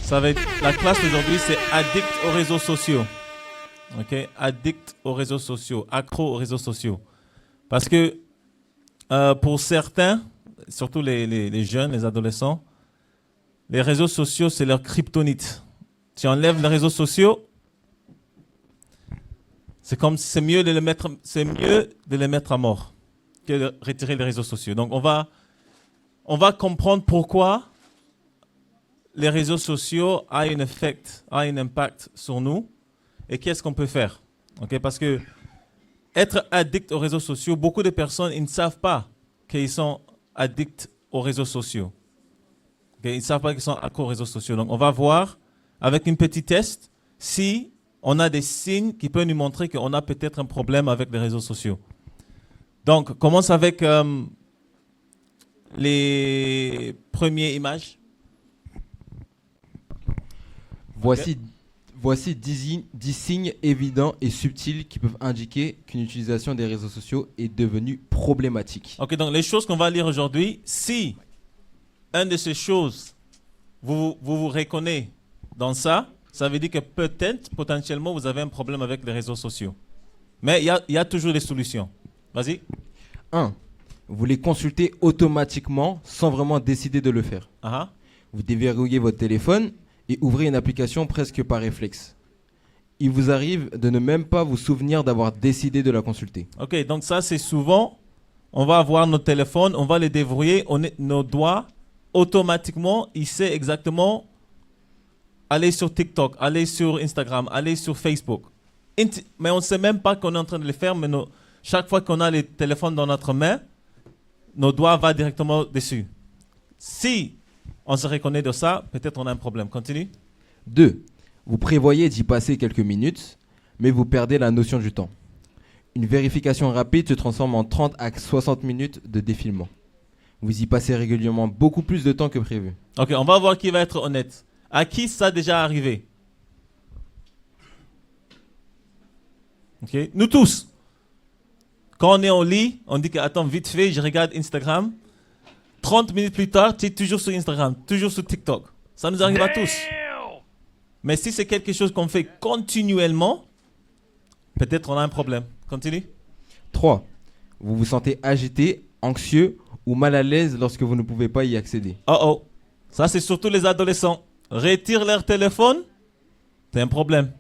Ça va être, la classe d'aujourd'hui, c'est addict aux réseaux sociaux. Ok, addict aux réseaux sociaux, accro aux réseaux sociaux. Parce que pour certains, surtout les jeunes, les adolescents, les réseaux sociaux, c'est leur kryptonite. Tu enlèves les réseaux sociaux, c'est mieux de les mettre à mort que de retirer les réseaux sociaux. Donc on va comprendre pourquoi les réseaux sociaux ont un impact sur nous et qu'est-ce qu'on peut faire. Okay? Parce que être addict aux réseaux sociaux, beaucoup de personnes ils ne savent pas qu'ils sont addicts aux réseaux sociaux. Okay? Ils ne savent pas qu'ils sont accros aux réseaux sociaux. Donc on va voir avec une petite test si on a des signes qui peuvent nous montrer qu'on a peut-être un problème avec les réseaux sociaux. Donc commence avec les premières images. Voici 10 signes évidents et subtils qui peuvent indiquer qu'une utilisation des réseaux sociaux est devenue problématique. Ok, donc les choses qu'on va lire aujourd'hui, si une de ces choses, vous reconnaissez dans ça, ça veut dire que peut-être, potentiellement, vous avez un problème avec les réseaux sociaux. Mais il y a toujours des solutions. Vas-y. 1. Vous les consultez automatiquement sans vraiment décider de le faire. Vous déverrouillez votre téléphone et ouvrez une application presque par réflexe. Il vous arrive de ne même pas vous souvenir d'avoir décidé de la consulter. Ok, donc ça c'est souvent, on va avoir notre téléphone, on va les déverrouiller, nos doigts, automatiquement, il sait exactement aller sur TikTok, aller sur Instagram, aller sur Facebook. Mais on ne sait même pas qu'on est en train de le faire, mais chaque fois qu'on a les téléphones dans notre main, nos doigts vont directement dessus. Si on se reconnaît de ça, peut-être on a un problème. Continue. 2. Vous prévoyez d'y passer quelques minutes, mais vous perdez la notion du temps. Une vérification rapide se transforme en 30 à 60 minutes de défilement. Vous y passez régulièrement beaucoup plus de temps que prévu. Ok, on va voir qui va être honnête. À qui ça a déjà arrivé? Ok, nous tous. Quand on est au lit, on dit que attends, vite fait, je regarde Instagram. 30 minutes plus tard, tu es toujours sur Instagram, toujours sur TikTok. Ça nous arrive à tous. Mais si c'est quelque chose qu'on fait continuellement, peut-être on a un problème. Continue. 3. Vous vous sentez agité, anxieux ou mal à l'aise lorsque vous ne pouvez pas y accéder. Oh. Ça, c'est surtout les adolescents. Retire leur téléphone, c'est un problème.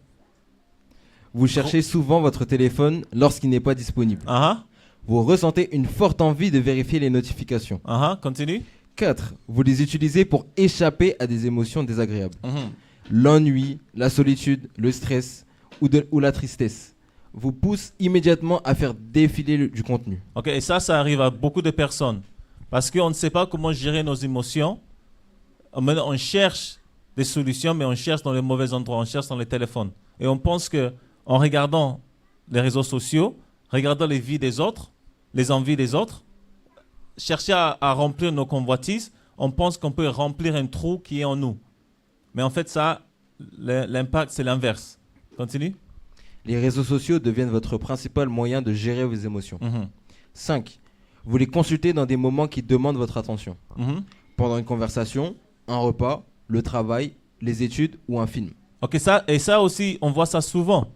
Vous cherchez souvent votre téléphone lorsqu'il n'est pas disponible. Vous ressentez une forte envie de vérifier les notifications. Continue. 4. Vous les utilisez pour échapper à des émotions désagréables. L'ennui, la solitude, le stress ou la tristesse vous poussent immédiatement à faire défiler du contenu. Ok, et ça arrive à beaucoup de personnes. Parce qu'on ne sait pas comment gérer nos émotions. On cherche des solutions, mais on cherche dans les mauvais endroits, on cherche dans les téléphones. Et on pense qu'en regardant les réseaux sociaux, regardant les vies des autres, les envies des autres, chercher à remplir nos convoitises, on pense qu'on peut remplir un trou qui est en nous. Mais en fait, ça, l'impact, c'est l'inverse. Continue. Les réseaux sociaux deviennent votre principal moyen de gérer vos émotions. 5. Vous les consultez dans des moments qui demandent votre attention. Pendant une conversation, un repas, le travail, les études ou un film. Ok, ça aussi, on voit ça souvent.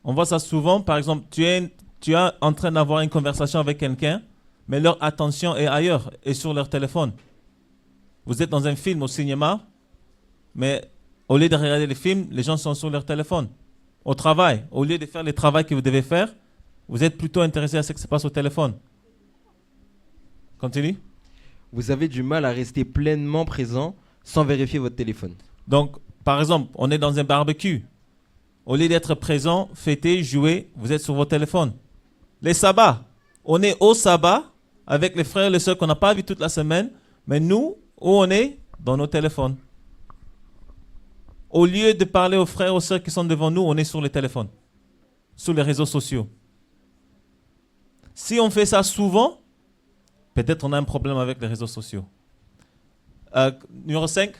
On voit ça souvent. Par exemple, tu es en train d'avoir une conversation avec quelqu'un, mais leur attention est ailleurs, et sur leur téléphone. Vous êtes dans un film au cinéma, mais au lieu de regarder le film, les gens sont sur leur téléphone. Au travail, au lieu de faire le travail que vous devez faire, vous êtes plutôt intéressé à ce qui se passe au téléphone. Continue. Vous avez du mal à rester pleinement présent sans vérifier votre téléphone. Donc, par exemple, on est dans un barbecue. Au lieu d'être présent, fêter, jouer, vous êtes sur votre téléphone. Les sabbats. On est au sabbat avec les frères et les sœurs qu'on n'a pas vus toute la semaine, mais nous, où on est? Dans nos téléphones. Au lieu de parler aux frères et aux sœurs qui sont devant nous, on est sur les téléphones, sur les réseaux sociaux. Si on fait ça souvent, peut-être on a un problème avec les réseaux sociaux. Numéro 5.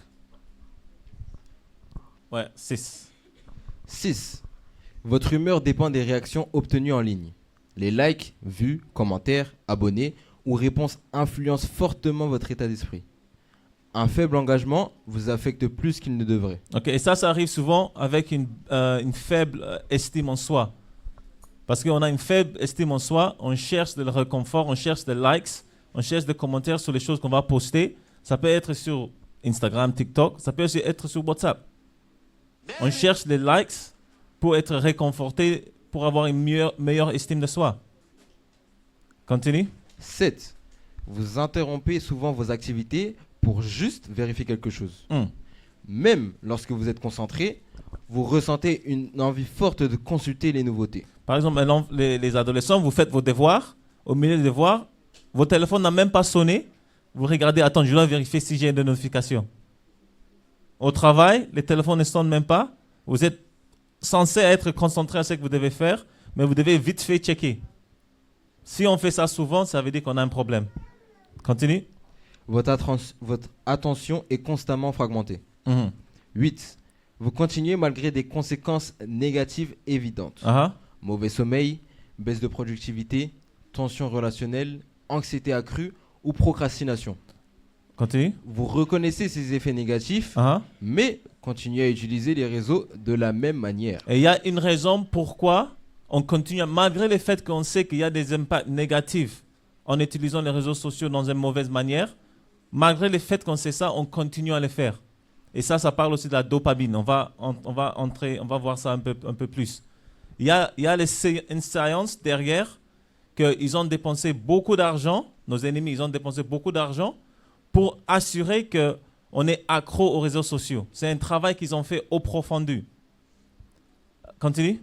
Ouais, 6. 6. Votre humeur dépend des réactions obtenues en ligne. Les likes, vues, commentaires, abonnés ou réponses influencent fortement votre état d'esprit. Un faible engagement vous affecte plus qu'il ne devrait. Ok, et ça arrive souvent avec une faible estime en soi. Parce qu'on a une faible estime en soi, on cherche de le réconfort, on cherche des likes, on cherche des commentaires sur les choses qu'on va poster. Ça peut être sur Instagram, TikTok, ça peut aussi être sur WhatsApp. On cherche des likes pour être réconforté, pour avoir une meilleure estime de soi. Continue. 7. Vous interrompez souvent vos activités pour juste vérifier quelque chose. Même lorsque vous êtes concentré, vous ressentez une envie forte de consulter les nouveautés. Par exemple, les adolescents, vous faites vos devoirs. Au milieu des devoirs, votre téléphone n'a même pas sonné. Vous regardez, attends, je dois vérifier si j'ai des notifications. Au travail, les téléphones ne sonnent même pas. Vous êtes censé être concentré à ce que vous devez faire, mais vous devez vite fait checker. Si on fait ça souvent, ça veut dire qu'on a un problème. Continue. Votre attention est constamment fragmentée. 8. Vous continuez malgré des conséquences négatives évidentes. Mauvais sommeil, baisse de productivité, tension relationnelle, anxiété accrue ou procrastination. Continue. Vous reconnaissez ces effets négatifs, mais continuez à utiliser les réseaux de la même manière. Et il y a une raison pourquoi on continue, malgré le fait qu'on sait qu'il y a des impacts négatifs en utilisant les réseaux sociaux dans une mauvaise manière. Malgré le fait qu'on sait ça, on continue à le faire. Et ça parle aussi de la dopamine. On va voir ça un peu plus. Il y a une science derrière qu'ils ont dépensé beaucoup d'argent, nos ennemis, ils ont dépensé beaucoup d'argent pour assurer qu'on est accro aux réseaux sociaux. C'est un travail qu'ils ont fait au profondu. Continue.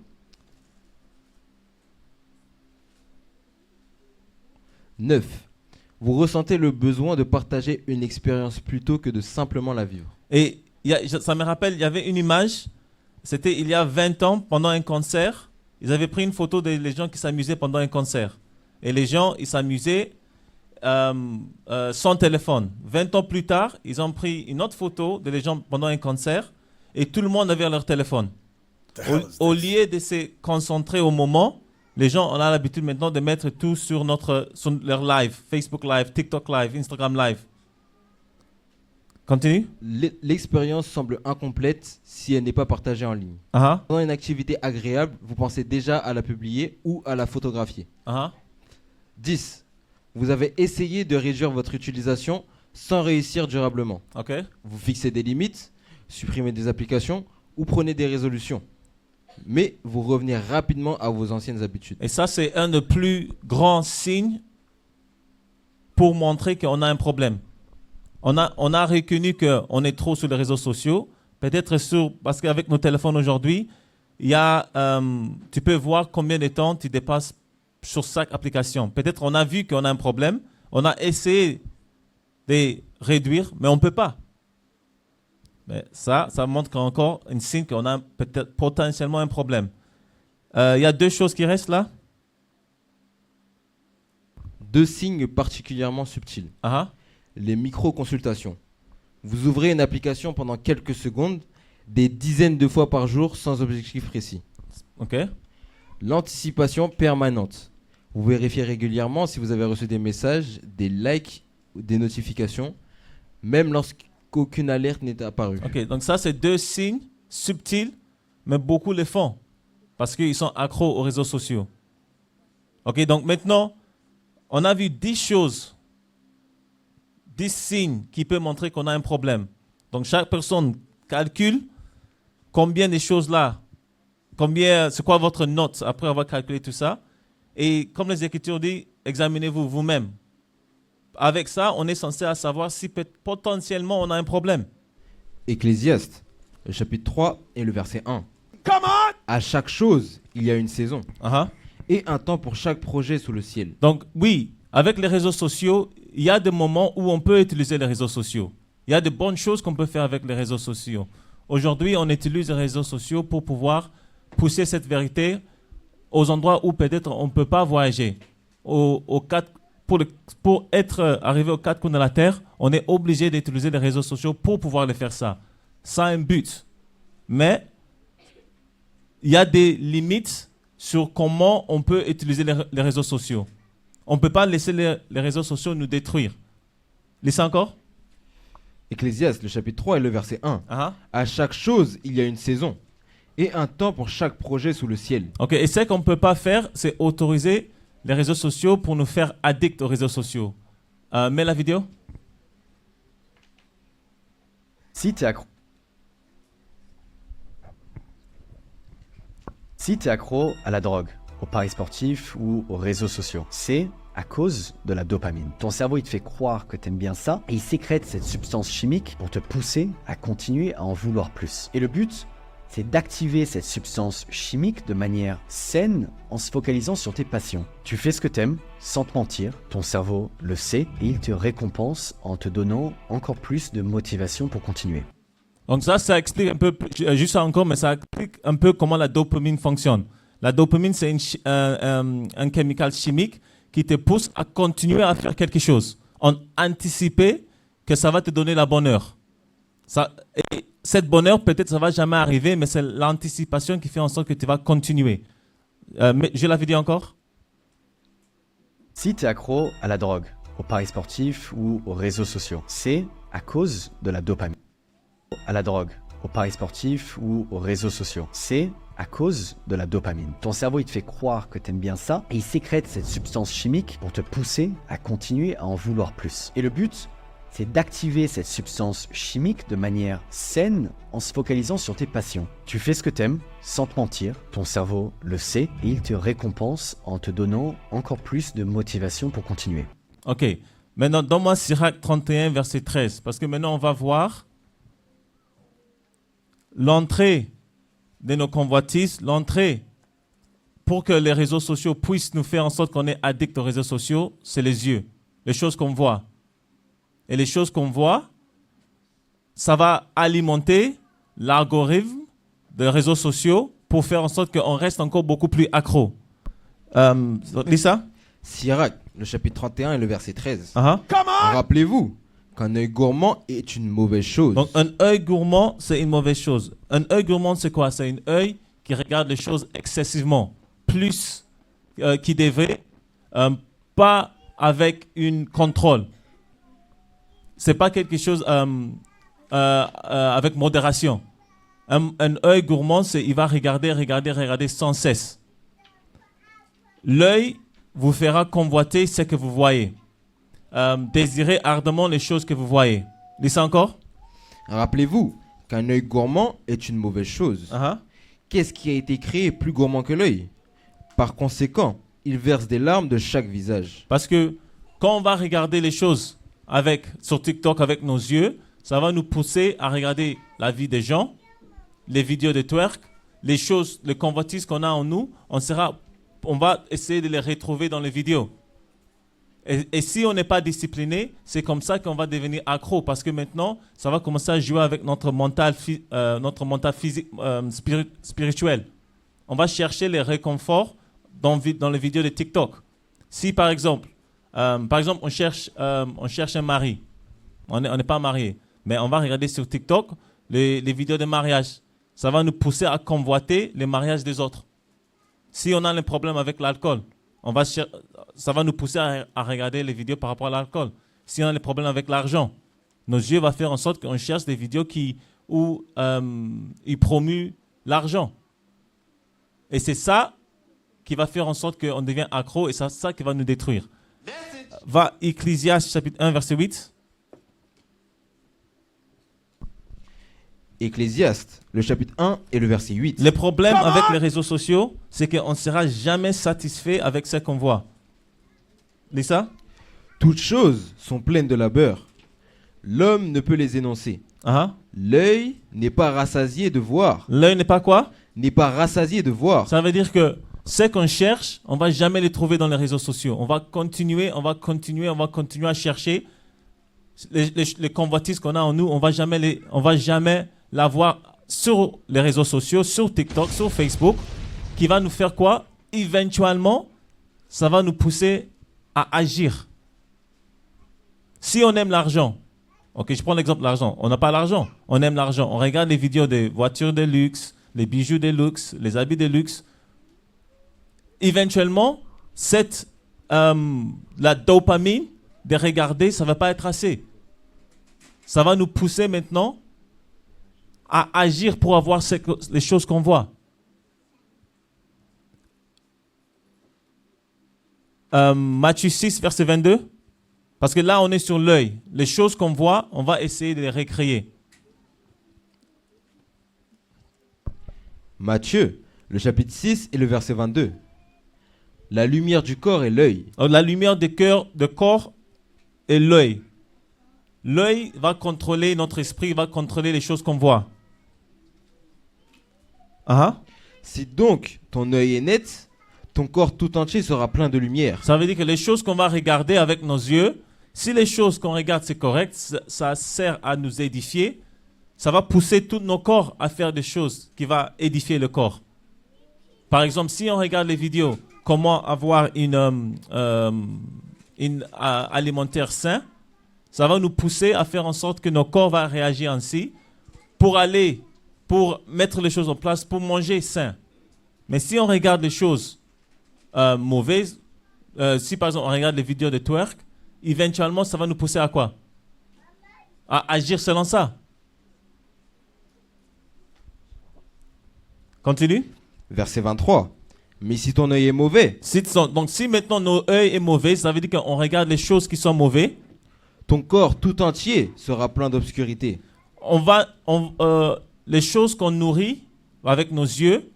9. Vous ressentez le besoin de partager une expérience plutôt que de simplement la vivre. Et ça me rappelle, il y avait une image, c'était il y a 20 ans, pendant un concert, ils avaient pris une photo des gens qui s'amusaient pendant un concert. Et les gens, ils s'amusaient sans téléphone. 20 ans plus tard, ils ont pris une autre photo des gens pendant un concert et tout le monde avait leur téléphone. Au lieu de se concentrer au moment, les gens, on a l'habitude maintenant de mettre tout sur leur live, Facebook Live, TikTok Live, Instagram Live. Continue. L'expérience semble incomplète si elle n'est pas partagée en ligne. Pendant une activité agréable, vous pensez déjà à la publier ou à la photographier. 10. Vous avez essayé de réduire votre utilisation sans réussir durablement. Vous fixez des limites, supprimez des applications ou prenez des résolutions. Mais vous revenez rapidement à vos anciennes habitudes. Et ça, c'est un des plus grands signes pour montrer qu'on a un problème. On a reconnu qu'on est trop sur les réseaux sociaux. Peut-être parce qu'avec nos téléphones aujourd'hui, tu peux voir combien de temps tu dépasses sur chaque application. Peut-être on a vu qu'on a un problème. On a essayé de réduire, mais on ne peut pas. Mais ça montre encore un signe qu'on a peut-être potentiellement un problème. Il y a 2 choses qui restent là. 2 signes particulièrement subtils. Les micro-consultations. Vous ouvrez une application pendant quelques secondes, des dizaines de fois par jour sans objectif précis. L'anticipation permanente. Vous vérifiez régulièrement si vous avez reçu des messages, des likes ou des notifications, même lorsqu'aucune alerte n'est apparue. Donc ça, c'est 2 signes subtils, mais beaucoup le font parce qu'ils sont accros aux réseaux sociaux. Donc maintenant, on a vu 10 choses, 10 signes qui peuvent montrer qu'on a un problème. Donc chaque personne calcule combien de choses là, c'est quoi votre note après avoir calculé tout ça. Et comme les Écritures disent, examinez-vous vous-même. Avec ça, on est censé savoir si potentiellement on a un problème. Ecclésiaste, le chapitre 3 et le verset 1. À chaque chose, il y a une saison. Et un temps pour chaque projet sous le ciel. Donc oui, avec les réseaux sociaux, il y a des moments où on peut utiliser les réseaux sociaux. Il y a de bonnes choses qu'on peut faire avec les réseaux sociaux. Aujourd'hui, on utilise les réseaux sociaux pour pouvoir pousser cette vérité aux endroits où peut-être on ne peut pas voyager. Pour être arrivé aux 4 coins de la terre, on est obligé d'utiliser les réseaux sociaux pour pouvoir le faire ça. Ça a un but. Mais il y a des limites sur comment on peut utiliser les réseaux sociaux. On ne peut pas laisser les réseaux sociaux nous détruire. Lisez encore. Ecclésiaste, le chapitre 3 et le verset 1. À chaque chose, il y a une saison et un temps pour chaque projet sous le ciel. Ok, et ce qu'on ne peut pas faire, c'est autoriser les réseaux sociaux pour nous faire addicts aux réseaux sociaux. Mets la vidéo. Si tu es accro à la drogue, aux paris sportifs ou aux réseaux sociaux, c'est à cause de la dopamine. Ton cerveau, il te fait croire que t'aimes bien ça et il sécrète cette substance chimique pour te pousser à continuer à en vouloir plus. Et le but, c'est d'activer cette substance chimique de manière saine en se focalisant sur tes passions. Tu fais ce que t'aimes sans te mentir, ton cerveau le sait et il te récompense en te donnant encore plus de motivation pour continuer. Donc ça explique un peu, juste encore, mais ça explique un peu comment la dopamine fonctionne. La dopamine, c'est un chimical chimique qui te pousse à continuer à faire quelque chose, en anticiper que ça va te donner la bonne heure. Et cette bonne heure, peut-être ça va jamais arriver, mais c'est l'anticipation qui fait en sorte que tu vas continuer. Mais je l'avais dit encore. Si tu es accro à la drogue, aux paris sportifs ou aux réseaux sociaux, c'est à cause de la dopamine. À la drogue, aux paris sportifs ou aux réseaux sociaux, c'est à cause de la dopamine. Ton cerveau, il te fait croire que t'aimes bien ça et il sécrète cette substance chimique pour te pousser à continuer à en vouloir plus. Et le but, c'est d'activer cette substance chimique de manière saine en se focalisant sur tes passions. Tu fais ce que t'aimes sans te mentir, ton cerveau le sait et il te récompense en te donnant encore plus de motivation pour continuer. Ok, maintenant donne-moi Sirach 31 verset 13 parce que maintenant on va voir l'entrée de nos convoitises, l'entrée pour que les réseaux sociaux puissent nous faire en sorte qu'on est addict aux réseaux sociaux, c'est les yeux, les choses qu'on voit. Et les choses qu'on voit, ça va alimenter l'algorithme des réseaux sociaux pour faire en sorte qu'on reste encore beaucoup plus accro. Lisa? Sirach, le chapitre 31 et le verset 13. Rappelez-vous qu'un œil gourmand est une mauvaise chose. Donc un œil gourmand, c'est une mauvaise chose. Un œil gourmand, c'est quoi? C'est un œil qui regarde les choses excessivement, plus qui devrait, pas avec une contrôle. C'est pas quelque chose avec modération. Un œil gourmand, il va regarder sans cesse. L'œil vous fera convoiter ce que vous voyez. Désirez ardemment les choses que vous voyez. Lisez encore. Rappelez-vous qu'un œil gourmand est une mauvaise chose. Qu'est-ce qui a été créé plus gourmand que l'œil? Par conséquent, il verse des larmes de chaque visage. Parce que quand on va regarder les choses sur TikTok avec nos yeux, ça va nous pousser à regarder la vie des gens, les vidéos de twerk, les choses, les convoitises qu'on a en nous, on va essayer de les retrouver dans les vidéos. Et si on n'est pas discipliné, c'est comme ça qu'on va devenir accro, parce que maintenant, ça va commencer à jouer avec notre mental physique, spirituel. On va chercher les réconforts dans les vidéos de TikTok. Si par exemple, on cherche un mari. On n'est pas marié. Mais on va regarder sur TikTok les vidéos de mariage. Ça va nous pousser à convoiter les mariages des autres. Si on a un problème avec l'alcool, ça va nous pousser à regarder les vidéos par rapport à l'alcool. Si on a des problèmes avec l'argent, nos yeux vont faire en sorte qu'on cherche des vidéos où ils promuent l'argent. Et c'est ça qui va faire en sorte qu'on devient accro et c'est ça qui va nous détruire. Va Ecclésiaste chapitre 1 verset 8. Ecclésiaste, le chapitre 1 et le verset 8. Le problème avec les réseaux sociaux, c'est qu'on ne sera jamais satisfait avec ce qu'on voit. Lis ça. Toutes choses sont pleines de labeur. L'homme ne peut les énoncer. L'œil n'est pas rassasié de voir. L'œil n'est pas quoi? N'est pas rassasié de voir. Ça veut dire que ce qu'on cherche, on ne va jamais les trouver dans les réseaux sociaux. On va continuer à chercher les convoitises qu'on a en nous. On va jamais l'avoir sur les réseaux sociaux, sur TikTok, sur Facebook, qui va nous faire quoi? Éventuellement, ça va nous pousser à agir. Si on aime l'argent, ok, je prends l'exemple de l'argent. On n'a pas l'argent, on aime l'argent. On regarde les vidéos des voitures de luxe, les bijoux de luxe, les habits de luxe. Éventuellement, la dopamine de regarder, ça ne va pas être assez. ça va nous pousser maintenant à agir pour avoir les choses qu'on voit. Matthieu 6, verset 22. Parce que là, on est sur l'œil. Les choses qu'on voit, on va essayer de les recréer. Matthieu, le chapitre 6 et le verset 22. La lumière du corps est l'œil. La lumière du corps est l'œil. L'œil va contrôler notre esprit, va contrôler les choses qu'on voit. Si donc ton œil est net, ton corps tout entier sera plein de lumière. Ça veut dire que les choses qu'on va regarder avec nos yeux, si les choses qu'on regarde c'est correct, ça sert à nous édifier, ça va pousser tous nos corps à faire des choses qui vont édifier le corps. Par exemple, si on regarde les vidéos, comment avoir une alimentaire sain, ça va nous pousser à faire en sorte que nos corps vont réagir ainsi pour mettre les choses en place, pour manger sain. Mais si on regarde les choses mauvaises, si par exemple on regarde les vidéos de twerk, éventuellement ça va nous pousser à quoi? À agir selon ça. Continue. Verset 23. Mais si ton œil est mauvais, donc si maintenant notre œil est mauvais, ça veut dire qu'on regarde les choses qui sont mauvaises. Ton corps tout entier sera plein d'obscurité. Les choses qu'on nourrit avec nos yeux,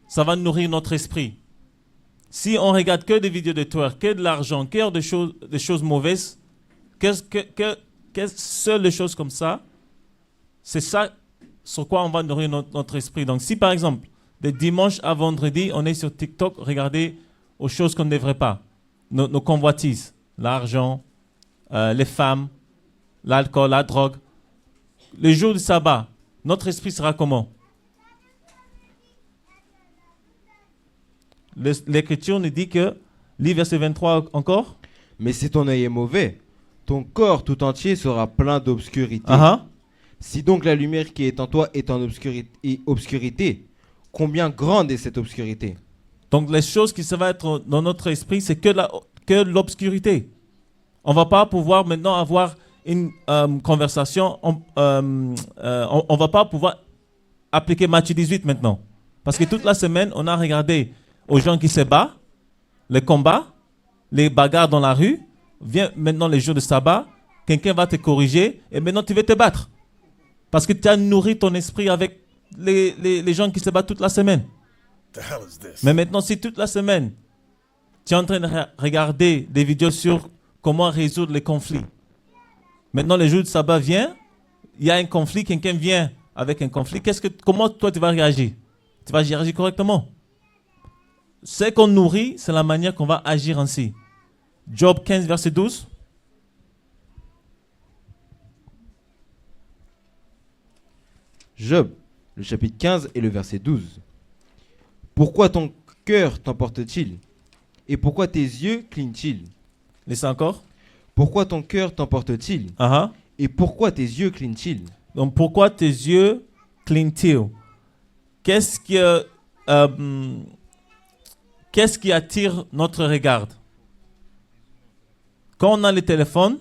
ça va nourrir notre esprit. Si on regarde que des vidéos de twerk, que de l'argent, que des choses mauvaises, seules les choses comme ça, c'est ça sur quoi on va nourrir notre esprit. Donc si par exemple, de dimanche à vendredi, on est sur TikTok, regarder aux choses qu'on ne devrait pas, nos convoitises, l'argent, les femmes, l'alcool, la drogue, le jour du sabbat, notre esprit sera comment? L'Écriture nous dit que, lis verset 23 encore. Mais si ton œil est mauvais, ton corps tout entier sera plein d'obscurité. Si donc la lumière qui est en toi est en obscurité, combien grande est cette obscurité? Donc les choses qui va être dans notre esprit, c'est que l'obscurité. On ne va pas pouvoir maintenant avoir une conversation, on ne va pas pouvoir appliquer Matthieu 18 maintenant. Parce que toute la semaine, on a regardé aux gens qui se battent, les combats, les bagarres dans la rue. Viens maintenant les jours de sabbat, quelqu'un va te corriger et maintenant tu veux te battre. Parce que tu as nourri ton esprit avec les gens qui se battent toute la semaine. Mais maintenant, si toute la semaine, tu es en train de regarder des vidéos sur comment résoudre les conflits. Maintenant, le jour de sabbat vient, il y a un conflit, quelqu'un vient avec un conflit. Comment toi tu vas réagir? Tu vas réagir correctement. Ce qu'on nourrit, c'est la manière qu'on va agir ainsi. Job 15, verset 12. Job, le chapitre 15 et le verset 12. Pourquoi ton cœur t'emporte-t-il? Et pourquoi tes yeux clignent-ils? Laissez encore. Pourquoi ton cœur t'emporte-t-il? Et pourquoi tes yeux clignent-ils? Donc pourquoi tes yeux clignent-ils? Qu'est-ce qui attire notre regard? Quand on a le téléphone,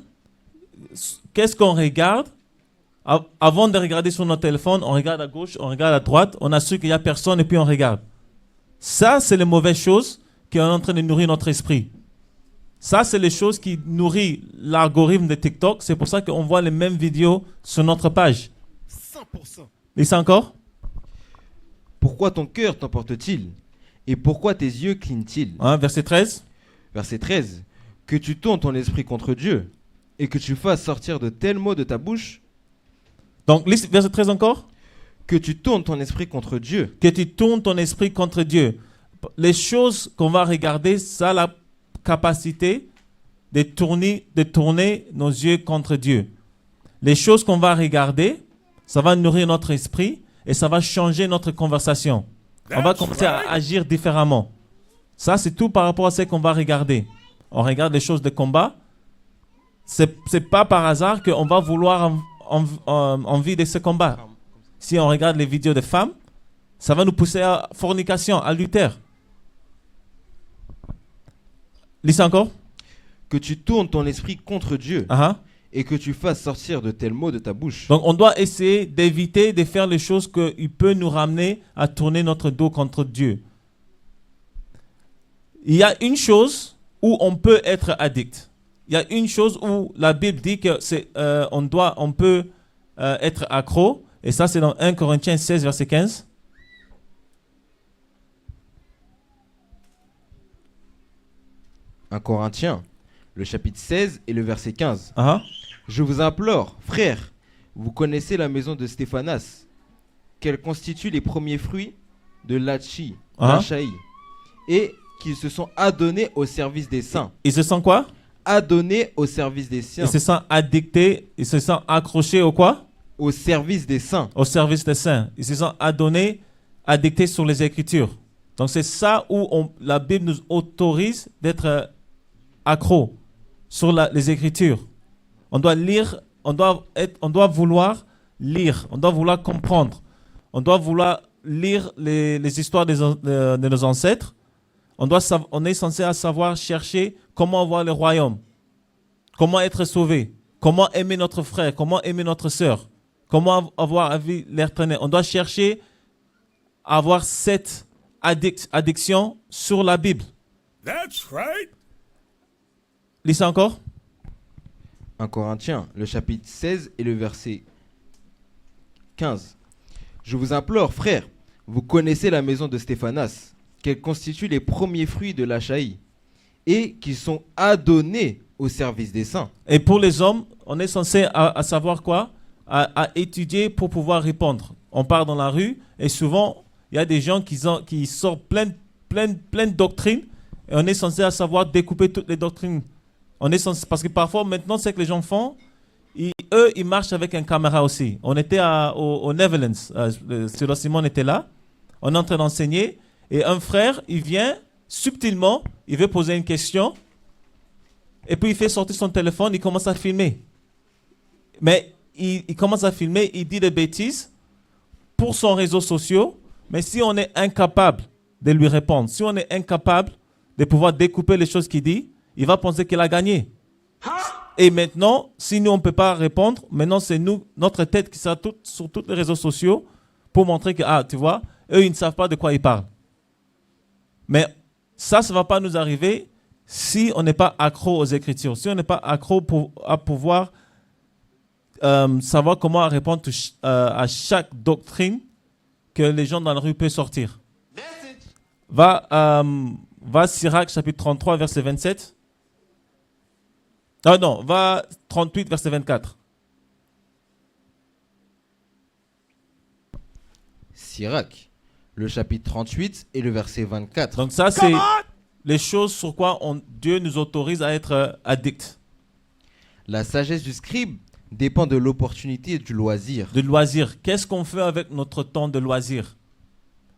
qu'est-ce qu'on regarde? Avant de regarder sur notre téléphone, on regarde à gauche, on regarde à droite, on assure qu'il n'y a personne et puis on regarde. Ça, c'est les mauvaises choses qui sont en train de nourrir notre esprit. Ça, c'est les choses qui nourrissent l'algorithme de TikTok. C'est pour ça qu'on voit les mêmes vidéos sur notre page. 100%. Lisez encore. Pourquoi ton cœur t'emporte-t-il? Et pourquoi tes yeux clignent-ils? Verset 13. Verset 13. Que tu tournes ton esprit contre Dieu et que tu fasses sortir de tels mots de ta bouche. Donc, verset 13 encore. Que tu tournes ton esprit contre Dieu. Que tu tournes ton esprit contre Dieu. Les choses qu'on va regarder, ça a la capacité de tourner nos yeux contre Dieu. Les choses qu'on va regarder, ça va nourrir notre esprit et ça va changer notre conversation. On va commencer à agir différemment. Ça, c'est tout par rapport à ce qu'on va regarder. On regarde les choses de combat. C'est pas par hasard qu'on va vouloir envie de ce combat. Si on regarde les vidéos de femmes, ça va nous pousser à fornication, à adultère. Lisez encore. Que tu tournes ton esprit contre Dieu et que tu fasses sortir de tels mots de ta bouche. Donc on doit essayer d'éviter de faire les choses qui peuvent nous ramener à tourner notre dos contre Dieu. Il y a une chose où on peut être addict. Il y a une chose où la Bible dit que on peut être accro. Et ça, c'est dans 1 Corinthiens 16, verset 15. Un Corinthiens, le chapitre 16 et le verset 15. Uh-huh. Je vous implore, frères, vous connaissez la maison de Stéphanas, qu'elle constitue les premiers fruits de l'Achaï, et qu'ils se sont adonnés au service des saints. Ils se sont quoi? Adonnés au service des saints. Ils se sont addictés, ils se sont accrochés au quoi? Au service des saints. Au service des saints. Ils se sont addictés sur les Écritures. Donc c'est ça où la Bible nous autorise d'être accro sur les Écritures. On doit lire, on doit vouloir lire, on doit vouloir comprendre, on doit vouloir lire les histoires de nos ancêtres. On est censé savoir chercher comment voir le royaume, comment être sauvé, comment aimer notre frère, comment aimer notre sœur, comment avoir l'éternel. On doit chercher à avoir cette addiction sur la Bible. That's right. Lis ça encore. 1 Corinthiens, le chapitre 16 et le verset 15. Je vous implore, frères, vous connaissez la maison de Stéphanas, qu'elle constitue les premiers fruits de l'Achaï, et qui sont adonnés au service des saints. Et pour les hommes, on est censé à savoir quoi? À étudier pour pouvoir répondre. On part dans la rue et souvent, il y a des gens qui sortent plein de doctrines et on est censé à savoir découper toutes les doctrines. Parce que parfois, maintenant, c'est que les gens font, eux, ils marchent avec un caméra aussi. On était au Netherlands, Sylvain Simon était là, on est en train d'enseigner et un frère, il vient subtilement, il veut poser une question et puis il fait sortir son téléphone, il commence à filmer. Mais il commence à filmer, il dit des bêtises pour son réseau social, mais si on est incapable de lui répondre, si on est incapable de pouvoir découper les choses qu'il dit, il va penser qu'il a gagné. Et maintenant, si nous on ne peut pas répondre, maintenant c'est notre tête qui sera sur tous les réseaux sociaux pour montrer que, tu vois, eux ils ne savent pas de quoi ils parlent. Mais ça ne va pas nous arriver si on n'est pas accro aux Écritures, si on n'est pas accro à pouvoir savoir comment répondre à chaque doctrine que les gens dans la rue peuvent sortir. Va Sirach chapitre 33 verset 27. Ah non, va 38 verset 24. Sirach, le chapitre 38 et le verset 24. Donc ça c'est les choses sur quoi Dieu nous autorise à être addicts. La sagesse du scribe dépend de l'opportunité et du loisir. De loisir. Qu'est-ce qu'on fait avec notre temps de loisir?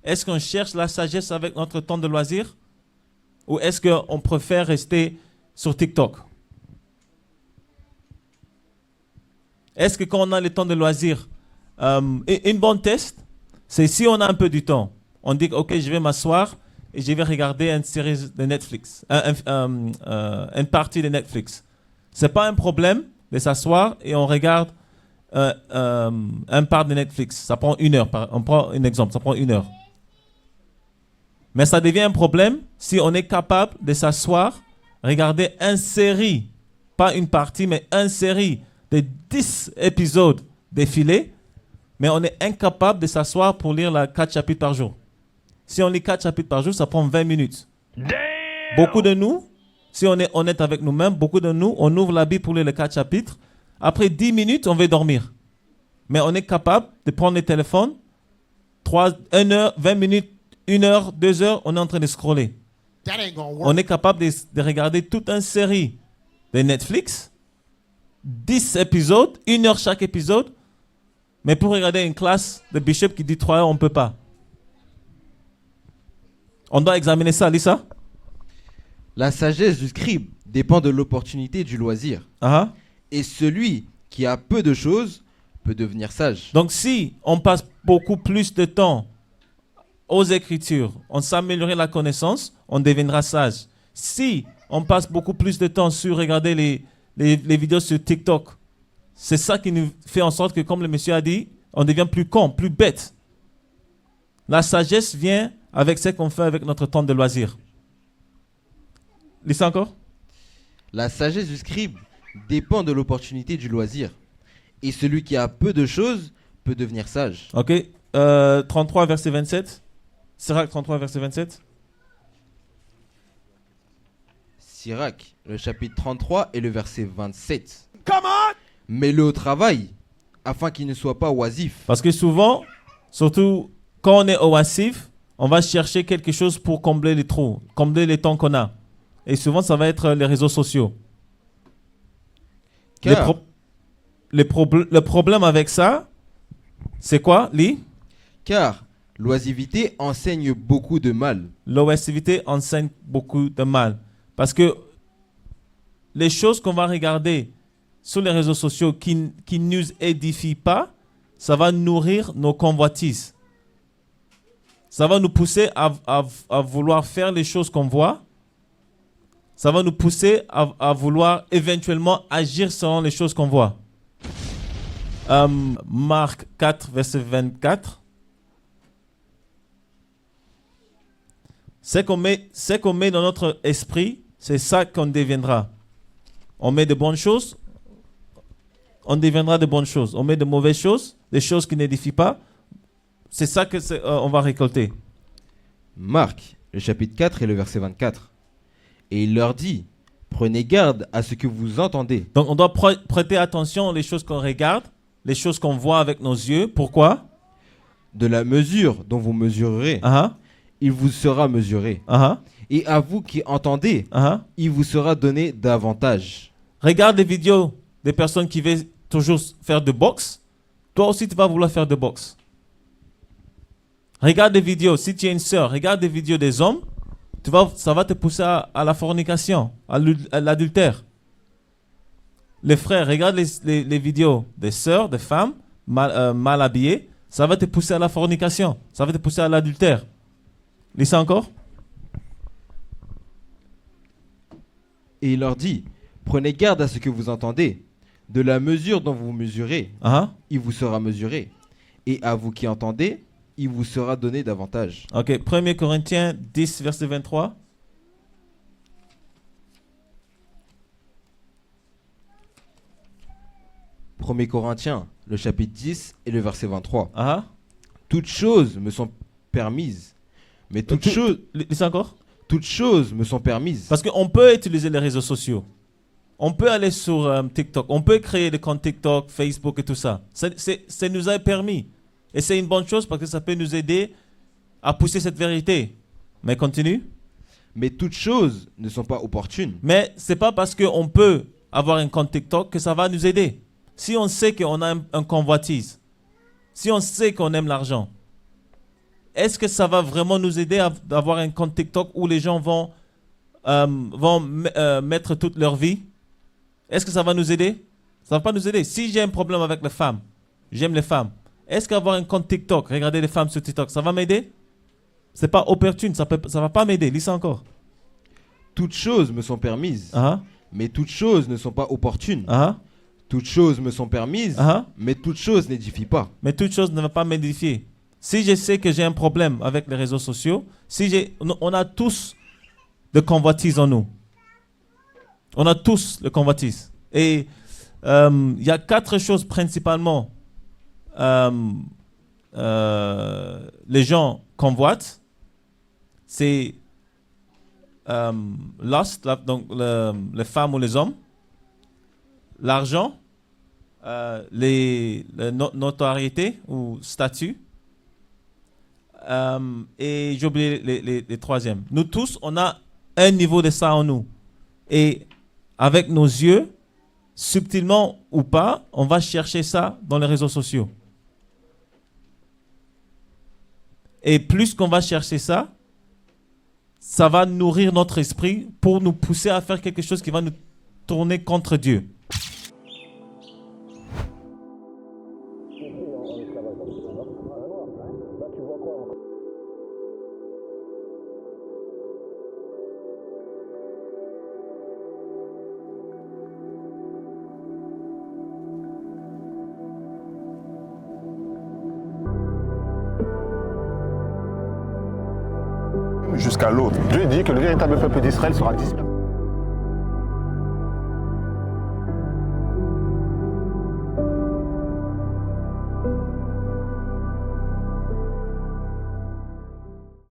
Est-ce qu'on cherche la sagesse avec notre temps de loisir? Ou est-ce qu'on préfère rester sur TikTok? Est-ce que quand on a le temps de loisir, une bonne test, c'est si on a un peu du temps, on dit ok, je vais m'asseoir et je vais regarder une série de Netflix, une partie de Netflix. C'est pas un problème de s'asseoir et on regarde un part de Netflix. Ça prend 1 heure. On prend un exemple, ça prend 1 heure. Mais ça devient un problème si on est capable de s'asseoir, regarder une série, pas une partie, mais une série de 10 épisodes défilés, mais on est incapable de s'asseoir pour lire 4 chapitres par jour. Si on lit 4 chapitres par jour, ça prend 20 minutes. Damn! Beaucoup de nous, si on est honnête avec nous-mêmes, beaucoup de nous, on ouvre la Bible pour lire les 4 chapitres. Après 10 minutes, on veut dormir. Mais on est capable de prendre le téléphone, 1 heure, 20 minutes, 1 heure, 2 heures, on est en train de scroller. On est capable de regarder toute une série de Netflix, 10 épisodes, 1 heure chaque épisode. Mais pour regarder une classe de Bishop qui dit 3 heures, on ne peut pas. On doit examiner ça, Lisa. La sagesse du scribe dépend de l'opportunité et du loisir. Uh-huh. Et celui qui a peu de choses peut devenir sage. Donc si on passe beaucoup plus de temps aux Écritures, on s'améliorerait la connaissance, on deviendra sage. Si on passe beaucoup plus de temps sur regarder les vidéos sur TikTok C'est ça qui nous fait en sorte que, comme le monsieur a dit, on devient plus con, plus bête. La sagesse vient avec ce qu'on fait avec notre temps de loisir. Lisez encore. La sagesse du scribe dépend de l'opportunité du loisir. Et celui qui a peu de choses peut devenir sage. Ok. 33, verset 27. Sirach 33, verset 27. Sirach, le chapitre 33 et le verset 27. Mets-le au travail, afin qu'il ne soit pas oisif. Parce que souvent, surtout quand on est oisif, on va chercher quelque chose pour combler les trous, combler les temps qu'on a. Et souvent, ça va être les réseaux sociaux. Car, Le problème avec ça, c'est quoi, Lee? car l'oisivité enseigne beaucoup de mal. L'oisiveté enseigne beaucoup de mal. Parce que les choses qu'on va regarder sur les réseaux sociaux qui ne nous édifient pas, ça va nourrir nos convoitises. Ça va nous pousser à vouloir faire les choses qu'on voit. Ça va nous pousser à vouloir éventuellement agir selon les choses qu'on voit. Marc 4, verset 24. Ce qu'on met dans notre esprit, c'est ça qu'on deviendra. On met de bonnes choses, on deviendra de bonnes choses. On met de mauvaises choses, des choses qui n'édifient pas, c'est ça que on va récolter. Marc, le chapitre 4 et le verset 24. Et il leur dit, prenez garde à ce que vous entendez. Donc on doit prêter attention aux choses qu'on regarde, les choses qu'on voit avec nos yeux. Pourquoi? De la mesure dont vous mesurerez, il vous sera mesuré. Et à vous qui entendez, il vous sera donné davantage. Regarde des vidéos des personnes qui veulent toujours faire de boxe. Toi aussi, tu vas vouloir faire de boxe. Regarde des vidéos, si tu es une sœur, regarde des vidéos des hommes, ça va te pousser à la fornication, à l'adultère. Les frères, regarde les vidéos des sœurs, des femmes mal habillées, ça va te pousser à la fornication, ça va te pousser à l'adultère. Lis ça encore. Et il leur dit, prenez garde à ce que vous entendez. De la mesure dont vous mesurez, il vous sera mesuré. Et à vous qui entendez, il vous sera donné davantage. Ok, 1 Corinthiens 10, verset 23. « 1 Corinthiens, le chapitre 10 et le verset 23. Toutes choses me sont permises. Mais toutes choses... Lis ça encore. Toutes choses me sont permises. Parce qu'on peut utiliser les réseaux sociaux. On peut aller sur TikTok. On peut créer des comptes TikTok, Facebook et tout ça. Ça nous a permis. Et c'est une bonne chose parce que ça peut nous aider à pousser cette vérité. Mais continue. Mais toutes choses ne sont pas opportunes. Mais c'est pas parce qu'on peut avoir un compte TikTok que ça va nous aider. Si on sait qu'on a un convoitise, si on sait qu'on aime l'argent, est-ce que ça va vraiment nous aider à avoir un compte TikTok où les gens vont mettre toute leur vie? Est-ce que ça va nous aider? Ça ne va pas nous aider. Si j'ai un problème avec les femmes, j'aime les femmes, est-ce qu'avoir un compte TikTok, regarder les femmes sur TikTok, ça va m'aider? C'est pas opportune, ça va pas m'aider. Lis ça encore. Toutes choses me sont permises, mais toutes choses ne sont pas opportunes. Toutes choses me sont permises, mais toutes choses n'édifient pas. Mais toutes choses ne vont pas m'édifier. Si je sais que j'ai un problème avec les réseaux sociaux, on a tous de convoitise en nous. On a tous le convoitise. Et il y a 4 choses principalement les gens convoitent. C'est lust, donc les femmes ou les hommes, l'argent, la notoriété ou statut, et j'ai oublié les troisièmes. Nous tous, on a un niveau de ça en nous. Et avec nos yeux, subtilement ou pas, on va chercher ça dans les réseaux sociaux. Et plus qu'on va chercher ça, ça va nourrir notre esprit pour nous pousser à faire quelque chose qui va nous tourner contre Dieu. jusqu'à l'autre. Dieu dit que le véritable peuple d'Israël sera dispersé.